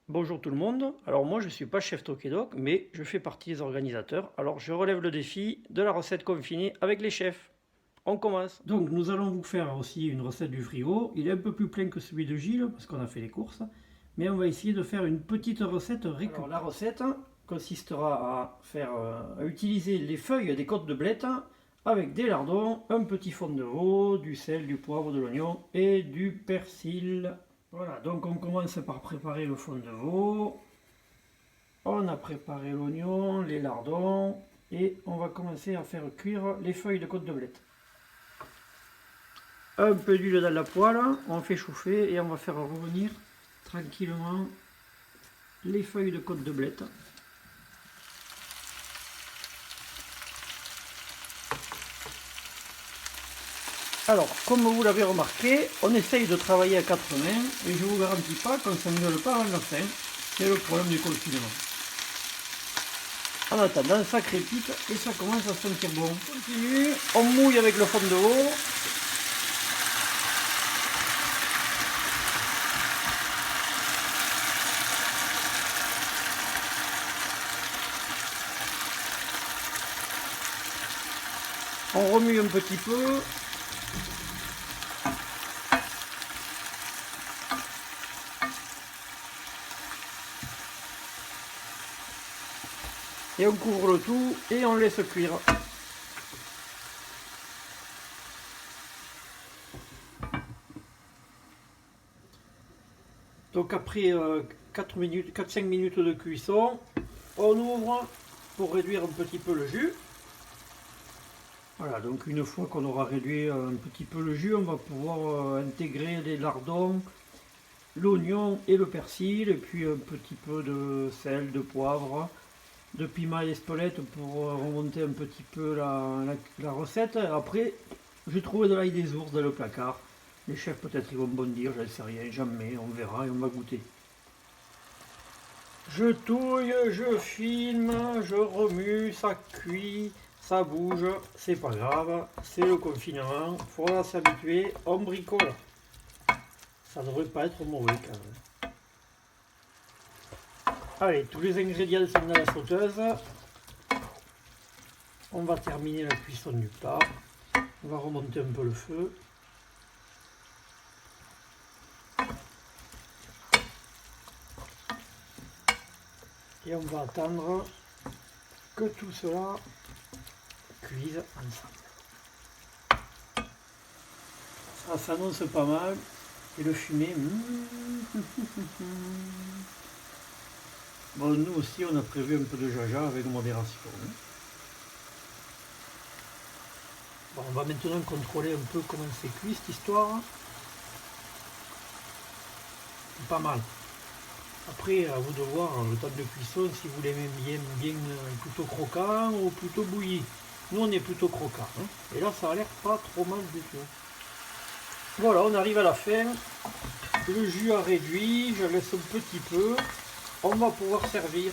Bonjour tout le monde, alors moi je suis pas chef Tokidoc, mais je fais partie des organisateurs, alors je relève le défi de la recette confinée avec les chefs. On commence. Donc nous allons vous faire aussi une recette du frigo, il est un peu plus plein que celui de Gilles, parce qu'on a fait les courses, mais on va essayer de faire une petite recette récup. Alors la recette consistera à utiliser les feuilles des côtes de blette avec des lardons, un petit fond de veau, du sel, du poivre, de l'oignon et du persil. Voilà, donc on commence par préparer le fond de veau. On a préparé l'oignon, les lardons et on va commencer à faire cuire les feuilles de côte de blette. Un peu d'huile dans la poêle, on fait chauffer et on va faire revenir tranquillement les feuilles de côte de blette. Alors, comme vous l'avez remarqué, on essaye de travailler à quatre mains et je ne vous garantis pas qu'on ne s'engueule pas avant la fin. C'est le problème du confinement. En attendant, ça crépite et ça commence à sentir bon. On continue, on mouille avec le fond de veau. On remue un petit peu. Et on couvre le tout et on laisse cuire. Donc après 4-5 minutes de cuisson, on ouvre pour réduire un petit peu le jus. Voilà, donc une fois qu'on aura réduit un petit peu le jus, on va pouvoir intégrer les lardons, l'oignon et le persil, et puis un petit peu de sel, de poivre, de piment et d'espelette pour remonter un petit peu la recette. Après, j'ai trouvé de l'ail des ours dans le placard. Les chefs peut-être ils vont bondir, je ne sais rien, jamais, on verra et on va goûter. Je touille, je filme, je remue, ça cuit, ça bouge, c'est pas grave, c'est le confinement, faudra s'habituer, on bricole. Ça devrait pas être mauvais quand même. Allez, tous les ingrédients sont dans la sauteuse. On va terminer la cuisson du plat. On va remonter un peu le feu. Et on va attendre que tout cela cuise ensemble. Ça s'annonce pas mal. Et le fumet. Bon, nous aussi, on a prévu un peu de jaja avec modération. Bon, on va maintenant contrôler un peu comment c'est cuit cette histoire. Pas mal. Après, à vous de voir le temps de cuisson, si vous l'aimez bien plutôt croquant ou plutôt bouilli. Nous, on est plutôt croquant. Hein. Et là, ça a l'air pas trop mal du tout. Voilà, on arrive à la fin. Le jus a réduit, je laisse un petit peu. On va pouvoir servir.